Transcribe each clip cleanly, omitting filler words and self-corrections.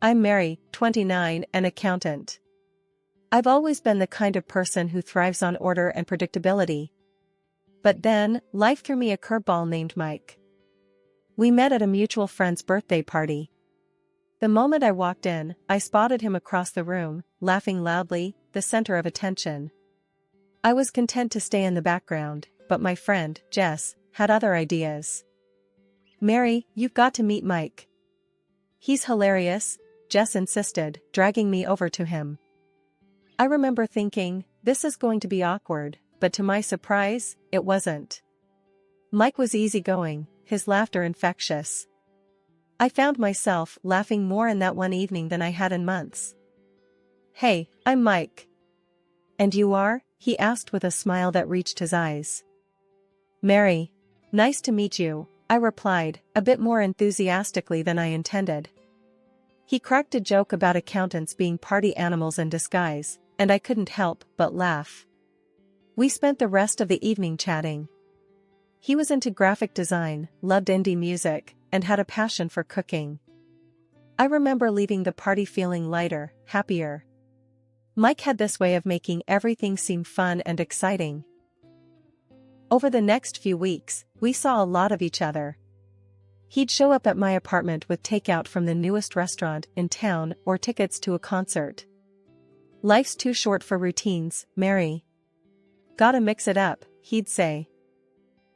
I'm Mary, 29, an accountant. I've always been the kind of person who thrives on order and predictability. But then, life threw me a curveball named Mike. We met at a mutual friend's birthday party. The moment I walked in, I spotted him across the room, laughing loudly, the center of attention. I was content to stay in the background, but my friend, Jess, had other ideas. "Mary, you've got to meet Mike. He's hilarious," Jess insisted, dragging me over to him. I remember thinking, this is going to be awkward, but to my surprise, it wasn't. Mike was easygoing, his laughter infectious. I found myself laughing more in that one evening than I had in months. "Hey, I'm Mike." "And you are?" he asked with a smile that reached his eyes. "Mary. Nice to meet you," I replied, a bit more enthusiastically than I intended. He cracked a joke about accountants being party animals in disguise, and I couldn't help but laugh. We spent the rest of the evening chatting. He was into graphic design, loved indie music, and had a passion for cooking. I remember leaving the party feeling lighter, happier. Mike had this way of making everything seem fun and exciting. Over the next few weeks, we saw a lot of each other. He'd show up at my apartment with takeout from the newest restaurant in town or tickets to a concert. "Life's too short for routines, Mary. Gotta mix it up," he'd say.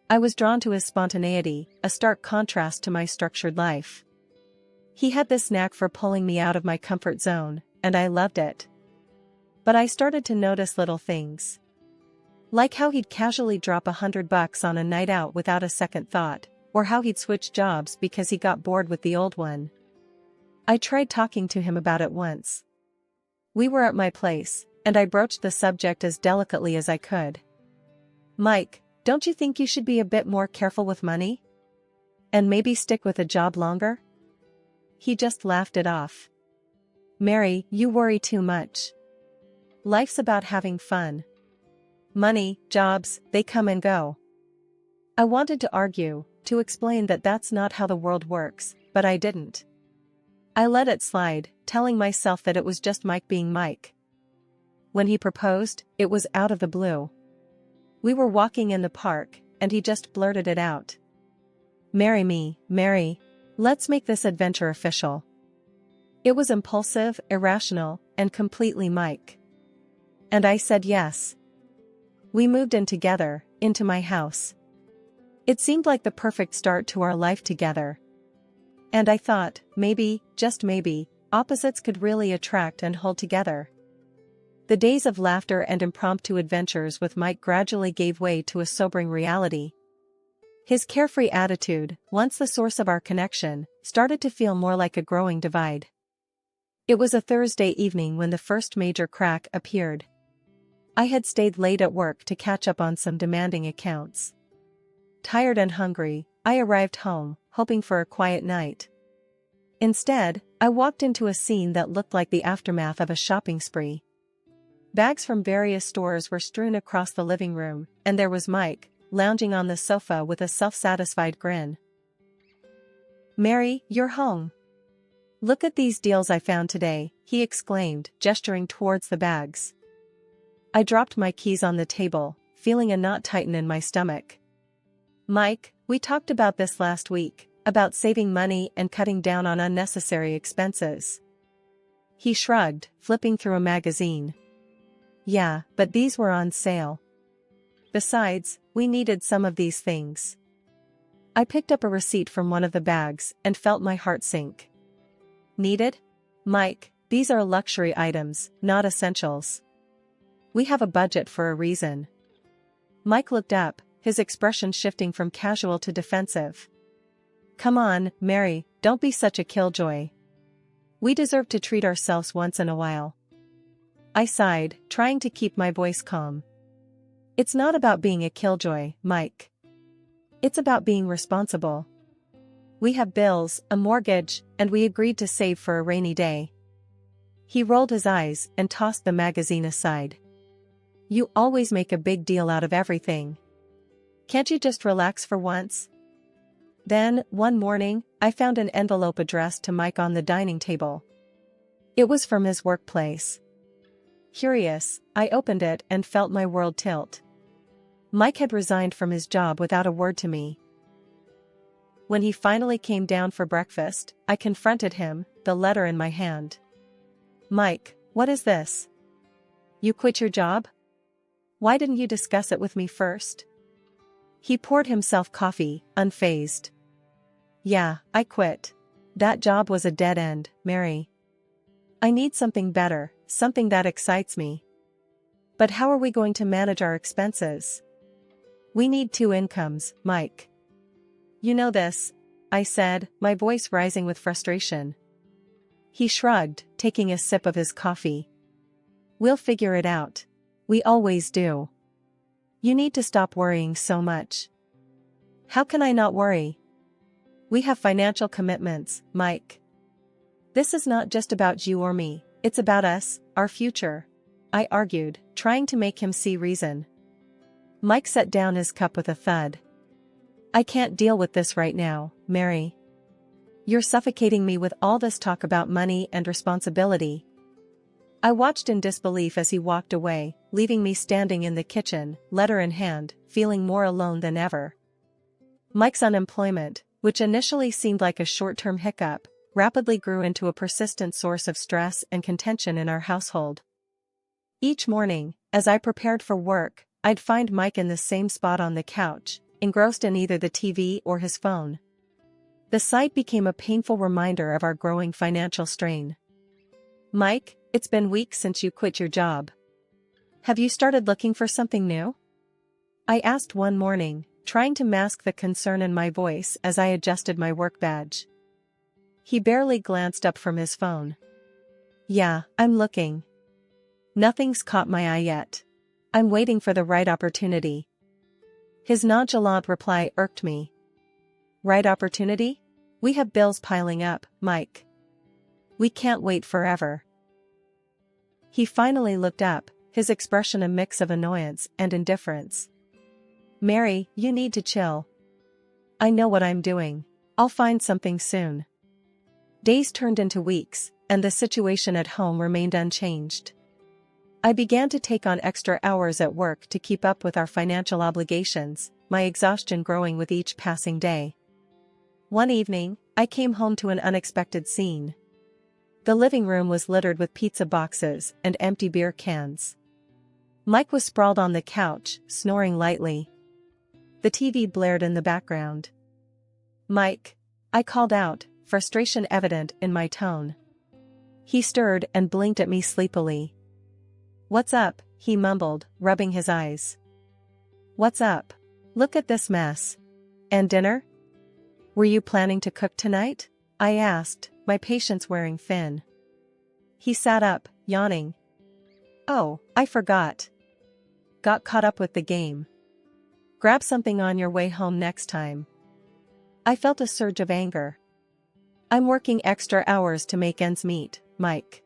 I was drawn to his spontaneity, a stark contrast to my structured life. He had this knack for pulling me out of my comfort zone, and I loved it. But I started to notice little things. Like how he'd casually drop $100 on a night out without a second thought, or how he'd switch jobs because he got bored with the old one. I tried talking to him about it once. We were at my place, and I broached the subject as delicately as I could. "Mike, don't you think you should be a bit more careful with money? And maybe stick with a job longer?" He just laughed it off. "Mary, you worry too much. Life's about having fun. Money, jobs, they come and go." I wanted to argue, to explain that that's not how the world works, but I didn't. I let it slide, telling myself that it was just Mike being Mike. When he proposed, it was out of the blue. We were walking in the park, and he just blurted it out. "Marry me, Mary. Let's make this adventure official." It was impulsive, irrational, and completely Mike. And I said yes. We moved in together, into my house. It seemed like the perfect start to our life together. And I thought, maybe, just maybe, opposites could really attract and hold together. The days of laughter and impromptu adventures with Mike gradually gave way to a sobering reality. His carefree attitude, once the source of our connection, started to feel more like a growing divide. It was a Thursday evening when the first major crack appeared. I had stayed late at work to catch up on some demanding accounts. Tired and hungry, I arrived home, hoping for a quiet night. Instead, I walked into a scene that looked like the aftermath of a shopping spree. Bags from various stores were strewn across the living room, and there was Mike, lounging on the sofa with a self-satisfied grin. "Mary, you're home. Look at these deals I found today," he exclaimed, gesturing towards the bags. I dropped my keys on the table, feeling a knot tighten in my stomach. "Mike, we talked about this last week, about saving money and cutting down on unnecessary expenses." He shrugged, flipping through a magazine. "Yeah, but these were on sale. Besides, we needed some of these things." I picked up a receipt from one of the bags and felt my heart sink. "Needed? Mike, these are luxury items, not essentials. We have a budget for a reason." Mike looked up, his expression shifting from casual to defensive. "Come on, Mary, don't be such a killjoy. We deserve to treat ourselves once in a while." I sighed, trying to keep my voice calm. "It's not about being a killjoy, Mike. It's about being responsible. We have bills, a mortgage, and we agreed to save for a rainy day." He rolled his eyes and tossed the magazine aside. "You always make a big deal out of everything. Can't you just relax for once?" Then, one morning, I found an envelope addressed to Mike on the dining table. It was from his workplace. Curious, I opened it and felt my world tilt. Mike had resigned from his job without a word to me. When he finally came down for breakfast, I confronted him, the letter in my hand. "Mike, what is this? You quit your job? Why didn't you discuss it with me first?" He poured himself coffee, unfazed. "Yeah, I quit. That job was a dead end, Mary. I need something better, something that excites me. But how are we going to manage our expenses? We need 2 incomes, Mike." "You know this," I said, my voice rising with frustration. He shrugged, taking a sip of his coffee. "We'll figure it out. We always do. You need to stop worrying so much." "How can I not worry? We have financial commitments, Mike. This is not just about you or me, it's about us, our future," I argued, trying to make him see reason. Mike set down his cup with a thud. "I can't deal with this right now, Mary. You're suffocating me with all this talk about money and responsibility." I watched in disbelief as he walked away, leaving me standing in the kitchen, letter in hand, feeling more alone than ever. Mike's unemployment, which initially seemed like a short-term hiccup, rapidly grew into a persistent source of stress and contention in our household. Each morning, as I prepared for work, I'd find Mike in the same spot on the couch, engrossed in either the TV or his phone. The sight became a painful reminder of our growing financial strain. "Mike, it's been weeks since you quit your job. Have you started looking for something new?" I asked one morning, trying to mask the concern in my voice as I adjusted my work badge. He barely glanced up from his phone. "Yeah, I'm looking. Nothing's caught my eye yet. I'm waiting for the right opportunity." His nonchalant reply irked me. "Right opportunity? We have bills piling up, Mike. We can't wait forever." He finally looked up, his expression a mix of annoyance and indifference. "Mary, you need to chill. I know what I'm doing. I'll find something soon." Days turned into weeks, and the situation at home remained unchanged. I began to take on extra hours at work to keep up with our financial obligations, my exhaustion growing with each passing day. One evening, I came home to an unexpected scene. The living room was littered with pizza boxes and empty beer cans. Mike was sprawled on the couch, snoring lightly. The TV blared in the background. "Mike," I called out, frustration evident in my tone. He stirred and blinked at me sleepily. "What's up?" he mumbled, rubbing his eyes. "What's up? Look at this mess. And dinner? Were you planning to cook tonight?" I asked, my patience wearing thin. He sat up, yawning. "Oh, I forgot. Got caught up with the game. Grab something on your way home next time." I felt a surge of anger. "I'm working extra hours to make ends meet, Mike.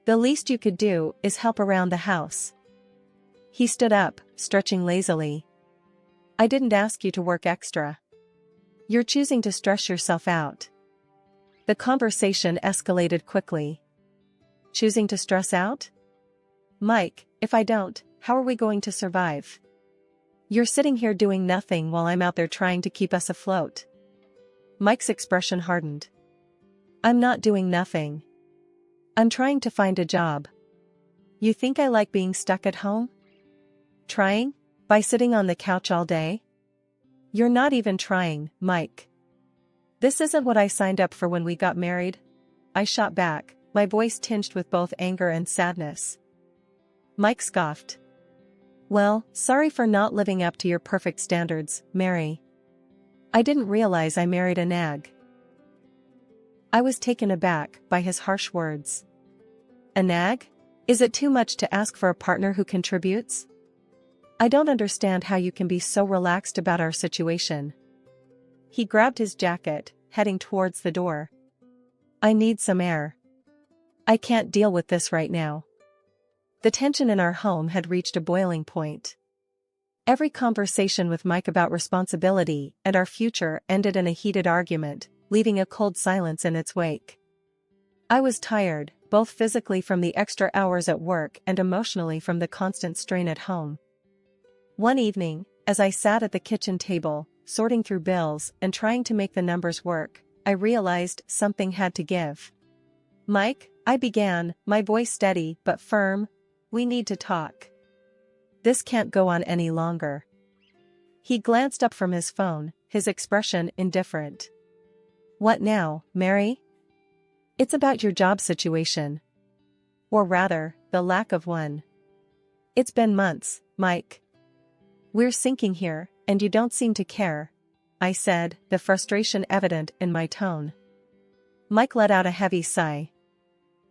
The least you could do is help around the house." He stood up, stretching lazily. "I didn't ask you to work extra. You're choosing to stress yourself out." The conversation escalated quickly. "Choosing to stress out? Mike, if I don't, how are we going to survive? You're sitting here doing nothing while I'm out there trying to keep us afloat." Mike's expression hardened. "I'm not doing nothing. I'm trying to find a job. You think I like being stuck at home? Trying? By sitting on the couch all day? You're not even trying, Mike. This isn't what I signed up for when we got married." I shot back, my voice tinged with both anger and sadness. Mike scoffed. "Well, sorry for not living up to your perfect standards, Mary. I didn't realize I married a nag." I was taken aback by his harsh words. "A nag? Is it too much to ask for a partner who contributes? I don't understand how you can be so relaxed about our situation." He grabbed his jacket, heading towards the door. "I need some air. I can't deal with this right now." The tension in our home had reached a boiling point. Every conversation with Mike about responsibility and our future ended in a heated argument, leaving a cold silence in its wake. I was tired, both physically from the extra hours at work and emotionally from the constant strain at home. One evening, as I sat at the kitchen table, sorting through bills and trying to make the numbers work, I realized something had to give. "Mike," I began, my voice steady but firm, "we need to talk. This can't go on any longer." He glanced up from his phone, his expression indifferent. "What now, Mary?" "It's about your job situation. Or rather, the lack of one. It's been months, Mike. We're sinking here, and you don't seem to care," I said, the frustration evident in my tone. Mike let out a heavy sigh.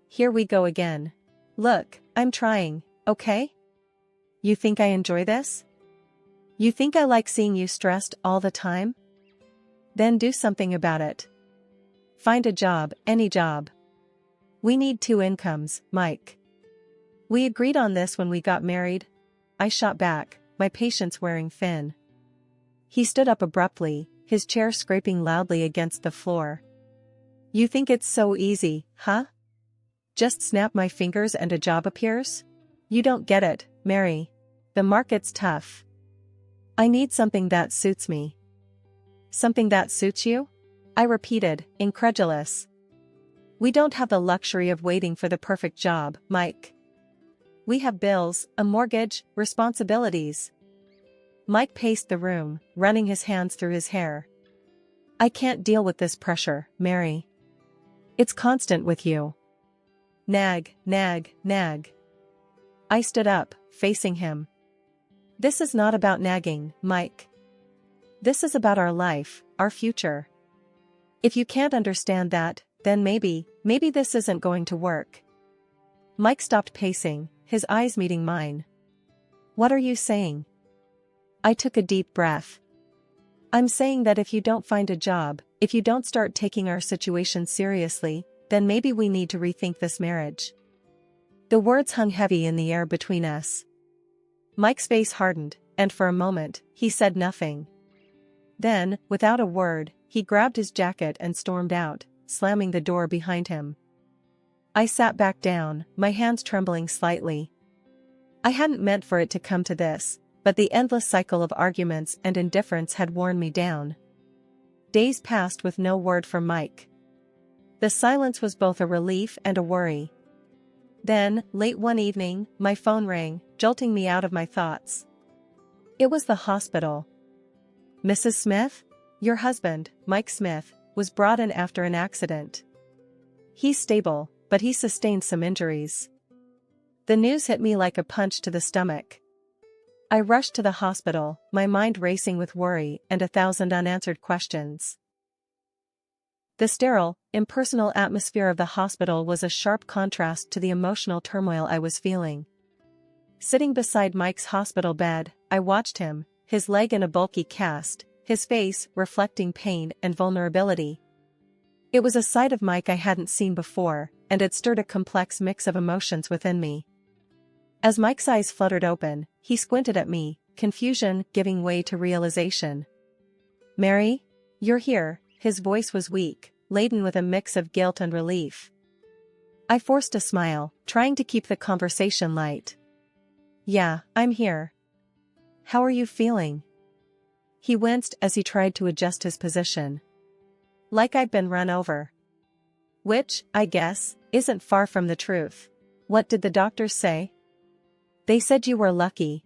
"Here we go again. Look, I'm trying, okay? You think I enjoy this? You think I like seeing you stressed all the time? Then do something about it. Find a job, any job. We need 2 incomes, Mike. We agreed on this when we got married," I shot back, my patience wearing thin. He stood up abruptly, his chair scraping loudly against the floor. "You think it's so easy, huh? Just snap my fingers and a job appears? You don't get it, Mary. The market's tough. I need something that suits me." "Something that suits you?" I repeated, incredulous. "We don't have the luxury of waiting for the perfect job, Mike. We have bills, a mortgage, responsibilities." Mike paced the room, running his hands through his hair. "I can't deal with this pressure, Mary. It's constant with you. Nag, nag, nag." I stood up, facing him. "This is not about nagging, Mike. This is about our life, our future. If you can't understand that, then maybe this isn't going to work." Mike stopped pacing, his eyes meeting mine. "What are you saying?" I took a deep breath. "I'm saying that if you don't find a job, if you don't start taking our situation seriously, then maybe we need to rethink this marriage." The words hung heavy in the air between us. Mike's face hardened, and for a moment, he said nothing. Then, without a word, he grabbed his jacket and stormed out, slamming the door behind him. I sat back down, my hands trembling slightly. I hadn't meant for it to come to this, but the endless cycle of arguments and indifference had worn me down. Days passed with no word from Mike. The silence was both a relief and a worry. Then, late one evening, my phone rang, jolting me out of my thoughts. It was the hospital. "Mrs. Smith? Your husband, Mike Smith, was brought in after an accident. He's stable, but he sustained some injuries." The news hit me like a punch to the stomach. I rushed to the hospital, my mind racing with worry and 1,000 unanswered questions. The sterile, impersonal atmosphere of the hospital was a sharp contrast to the emotional turmoil I was feeling. Sitting beside Mike's hospital bed, I watched him, his leg in a bulky cast, his face reflecting pain and vulnerability. It was a side of Mike I hadn't seen before, and it stirred a complex mix of emotions within me. As Mike's eyes fluttered open, he squinted at me, confusion giving way to realization. "Mary? You're here." His voice was weak, laden with a mix of guilt and relief. I forced a smile, trying to keep the conversation light. "Yeah, I'm here. How are you feeling?" He winced as he tried to adjust his position. "Like I've been run over." Which, I guess, isn't far from the truth. "What did the doctors say?" "They said you were lucky.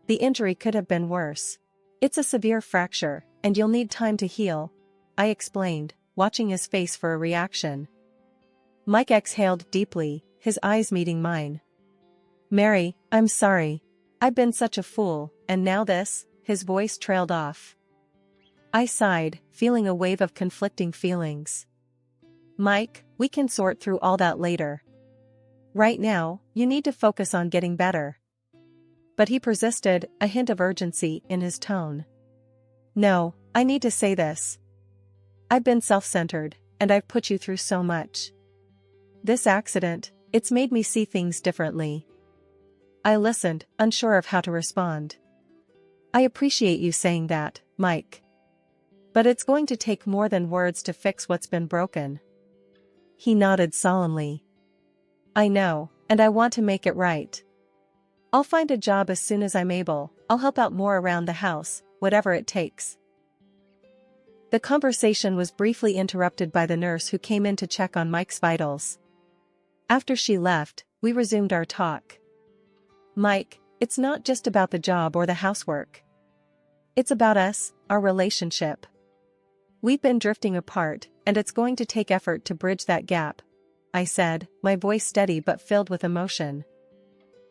The injury could have been worse. It's a severe fracture, and you'll need time to heal," I explained, watching his face for a reaction. Mike exhaled deeply, his eyes meeting mine. "Mary, I'm sorry. I've been such a fool, and now this," his voice trailed off. I sighed, feeling a wave of conflicting feelings. "Mike, we can sort through all that later. Right now, you need to focus on getting better." But he persisted, a hint of urgency in his tone. "No, I need to say this. I've been self-centered, and I've put you through so much. This accident, it's made me see things differently." I listened, unsure of how to respond. "I appreciate you saying that, Mike. But it's going to take more than words to fix what's been broken." He nodded solemnly. I know, and I want to make it right. I'll find a job as soon as I'm able. I'll help out more around the house, whatever it takes. The conversation was briefly interrupted by the nurse who came in to check on Mike's vitals. After she left, we resumed our talk. Mike, it's not just about the job or the housework. It's about us, our relationship. We've been drifting apart, and it's going to take effort to bridge that gap, I said, my voice steady but filled with emotion.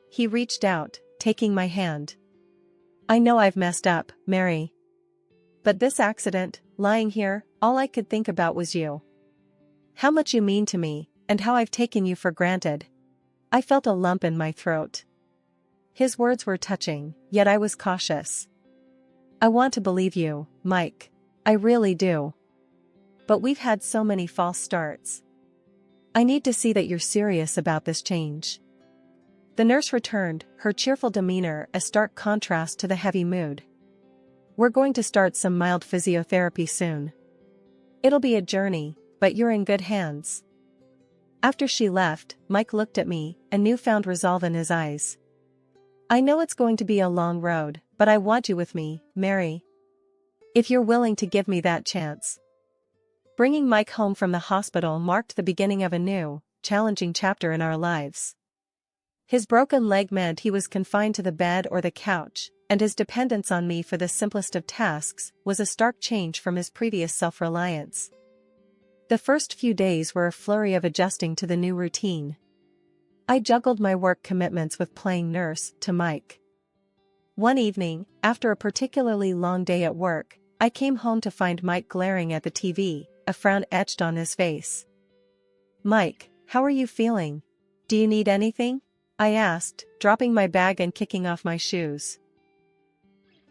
He reached out, taking my hand. I know I've messed up, Mary. But this accident, lying here, all I could think about was you. How much you mean to me, and how I've taken you for granted. I felt a lump in my throat. His words were touching, yet I was cautious. I want to believe you, Mike. I really do. But we've had so many false starts. I need to see that you're serious about this change. The nurse returned, her cheerful demeanor a stark contrast to the heavy mood. We're going to start some mild physiotherapy soon. It'll be a journey, but you're in good hands. After she left, Mike looked at me, a newfound resolve in his eyes. I know it's going to be a long road, but I want you with me, Mary. If you're willing to give me that chance. Bringing Mike home from the hospital marked the beginning of a new, challenging chapter in our lives. His broken leg meant he was confined to the bed or the couch, and his dependence on me for the simplest of tasks was a stark change from his previous self-reliance. The first few days were a flurry of adjusting to the new routine. I juggled my work commitments with playing nurse to Mike. One evening, after a particularly long day at work, I came home to find Mike glaring at the TV, a frown etched on his face. Mike, how are you feeling? Do you need anything? I asked, dropping my bag and kicking off my shoes.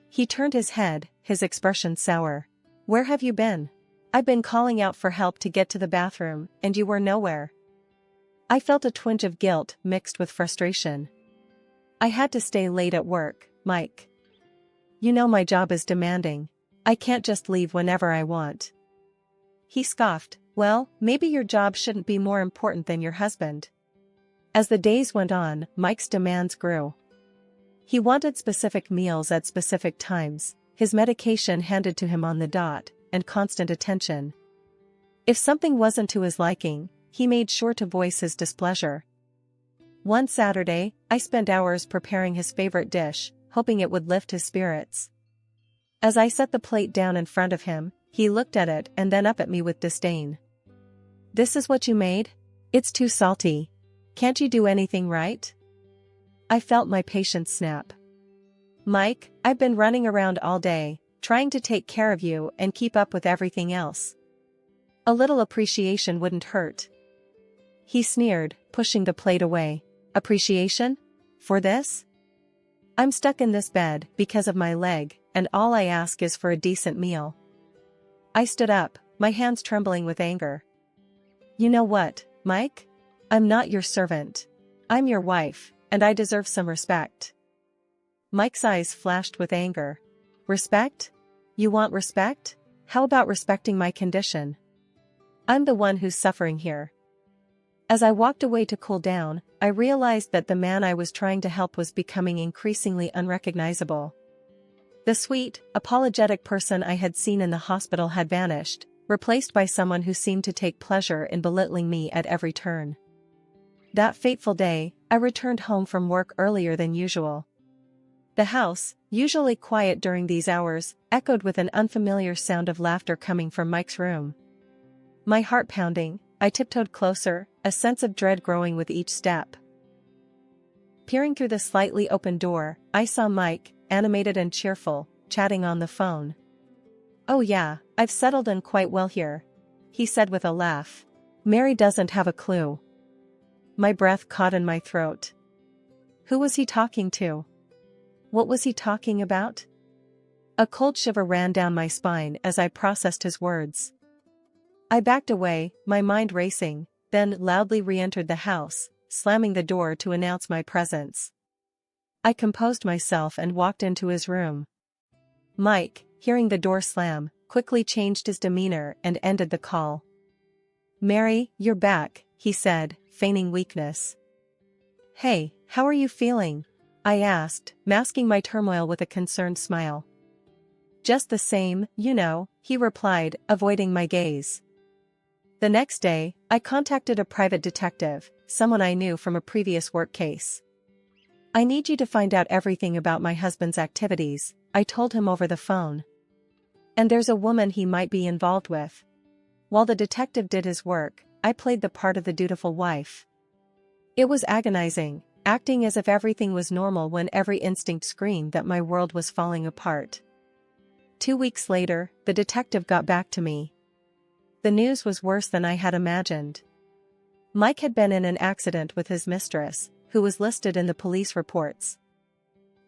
He turned his head, his expression sour. Where have you been? I've been calling out for help to get to the bathroom, and you were nowhere. I felt a twinge of guilt mixed with frustration. I had to stay late at work, Mike. You know my job is demanding. I can't just leave whenever I want. He scoffed. Well, maybe your job shouldn't be more important than your husband. As the days went on, Mike's demands grew. He wanted specific meals at specific times, his medication handed to him on the dot, and constant attention. If something wasn't to his liking, he made sure to voice his displeasure. One Saturday, I spent hours preparing his favorite dish, hoping it would lift his spirits. As I set the plate down in front of him, he looked at it and then up at me with disdain. This is what you made? It's too salty. Can't you do anything right? I felt my patience snap. Mike, I've been running around all day, trying to take care of you and keep up with everything else. A little appreciation wouldn't hurt. He sneered, pushing the plate away. Appreciation? For this? I'm stuck in this bed because of my leg, and all I ask is for a decent meal. I stood up, my hands trembling with anger. You know what, Mike? I'm not your servant. I'm your wife, and I deserve some respect. Mike's eyes flashed with anger. Respect? You want respect? How about respecting my condition? I'm the one who's suffering here. As I walked away to cool down, I realized that the man I was trying to help was becoming increasingly unrecognizable. The sweet, apologetic person I had seen in the hospital had vanished, replaced by someone who seemed to take pleasure in belittling me at every turn. That fateful day, I returned home from work earlier than usual. The house, usually quiet during these hours, echoed with an unfamiliar sound of laughter coming from Mike's room. My heart pounding, I tiptoed closer, a sense of dread growing with each step. Peering through the slightly open door, I saw Mike, animated and cheerful, chatting on the phone. Oh yeah, I've settled in quite well here, he said with a laugh. Mary doesn't have a clue. My breath caught in my throat. Who was he talking to? What was he talking about? A cold shiver ran down my spine as I processed his words. I backed away, my mind racing, then loudly re-entered the house, slamming the door to announce my presence. I composed myself and walked into his room. Mike, hearing the door slam, quickly changed his demeanor and ended the call. Mary, you're back, he said, feigning weakness. "Hey, how are you feeling?" I asked, masking my turmoil with a concerned smile. "Just the same, you know," he replied, avoiding my gaze. The next day, I contacted a private detective, someone I knew from a previous work case. "I need you to find out everything about my husband's activities," I told him over the phone. "And there's a woman he might be involved with." While the detective did his work, I played the part of the dutiful wife. It was agonizing, acting as if everything was normal when every instinct screamed that my world was falling apart. 2 weeks later, the detective got back to me. The news was worse than I had imagined. Mike had been in an accident with his mistress, who was listed in the police reports.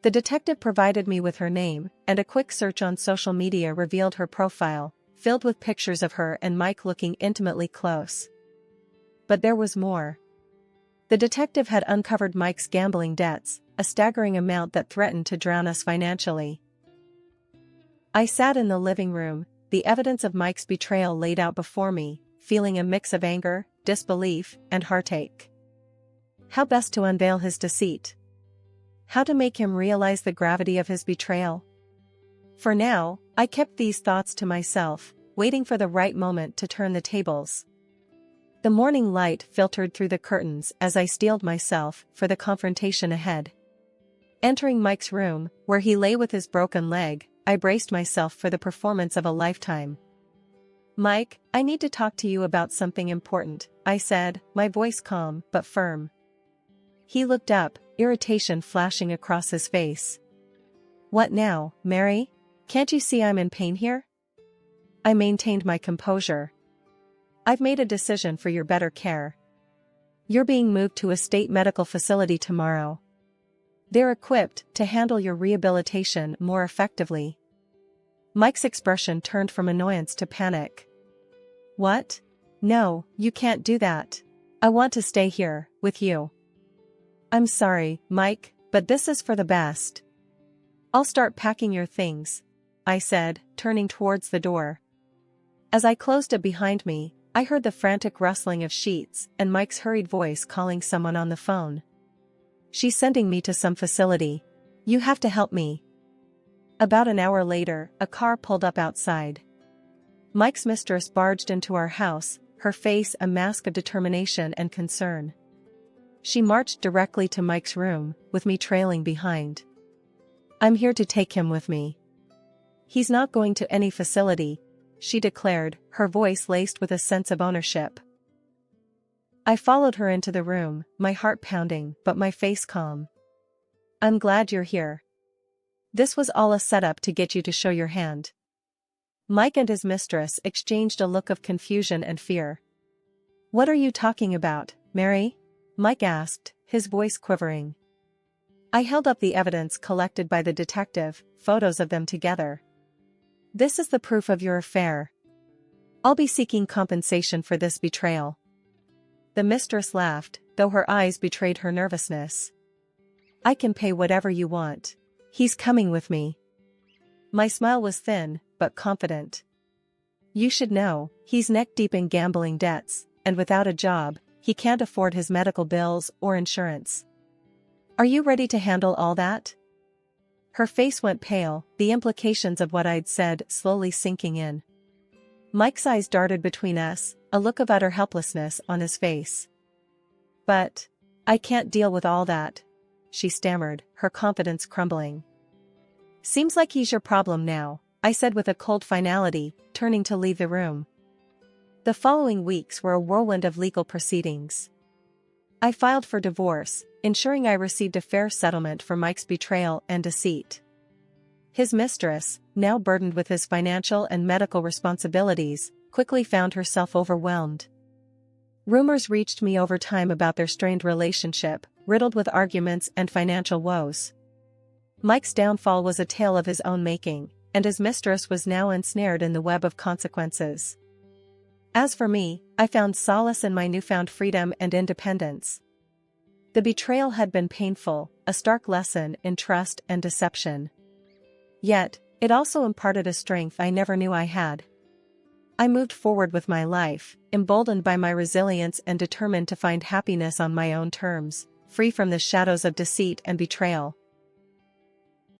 The detective provided me with her name, and a quick search on social media revealed her profile, filled with pictures of her and Mike looking intimately close. But there was more. The detective had uncovered Mike's gambling debts, a staggering amount that threatened to drown us financially. I sat in the living room, the evidence of Mike's betrayal laid out before me, feeling a mix of anger, disbelief, and heartache. How best to unveil his deceit? How to make him realize the gravity of his betrayal? For now, I kept these thoughts to myself, waiting for the right moment to turn the tables. The morning light filtered through the curtains as I steeled myself for the confrontation ahead. Entering Mike's room, where he lay with his broken leg, I braced myself for the performance of a lifetime. "Mike, I need to talk to you about something important," I said, my voice calm but firm. He looked up, irritation flashing across his face. "What now, Mary? Can't you see I'm in pain here?" I maintained my composure. "I've made a decision for your better care. You're being moved to a state medical facility tomorrow. They're equipped to handle your rehabilitation more effectively." Mike's expression turned from annoyance to panic. "What? No, you can't do that. I want to stay here, with you." "I'm sorry, Mike, but this is for the best. I'll start packing your things," I said, turning towards the door. As I closed it behind me, I heard the frantic rustling of sheets and Mike's hurried voice calling someone on the phone. "She's sending me to some facility. You have to help me." About an hour later, a car pulled up outside. Mike's mistress barged into our house, her face a mask of determination and concern. She marched directly to Mike's room, with me trailing behind. "I'm here to take him with me. He's not going to any facility," she declared, her voice laced with a sense of ownership. I followed her into the room, my heart pounding but my face calm. "I'm glad you're here. This was all a setup to get you to show your hand." Mike and his mistress exchanged a look of confusion and fear. "What are you talking about, Mary?" Mike asked, his voice quivering. I held up the evidence collected by the detective, photos of them together. "This is the proof of your affair. I'll be seeking compensation for this betrayal." The mistress laughed, though her eyes betrayed her nervousness. "I can pay whatever you want. He's coming with me." My smile was thin, but confident. "You should know, he's neck-deep in gambling debts, and without a job, he can't afford his medical bills or insurance. Are you ready to handle all that?" Her face went pale, the implications of what I'd said slowly sinking in. Mike's eyes darted between us, a look of utter helplessness on his face. "But I can't deal with all that," she stammered, her confidence crumbling. "Seems like he's your problem now," I said with a cold finality, turning to leave the room. The following weeks were a whirlwind of legal proceedings. I filed for divorce, ensuring I received a fair settlement for Mike's betrayal and deceit. His mistress, now burdened with his financial and medical responsibilities, quickly found herself overwhelmed. Rumors reached me over time about their strained relationship, riddled with arguments and financial woes. Mike's downfall was a tale of his own making, and his mistress was now ensnared in the web of consequences. As for me, I found solace in my newfound freedom and independence. The betrayal had been painful, a stark lesson in trust and deception. Yet, it also imparted a strength I never knew I had. I moved forward with my life, emboldened by my resilience and determined to find happiness on my own terms, free from the shadows of deceit and betrayal.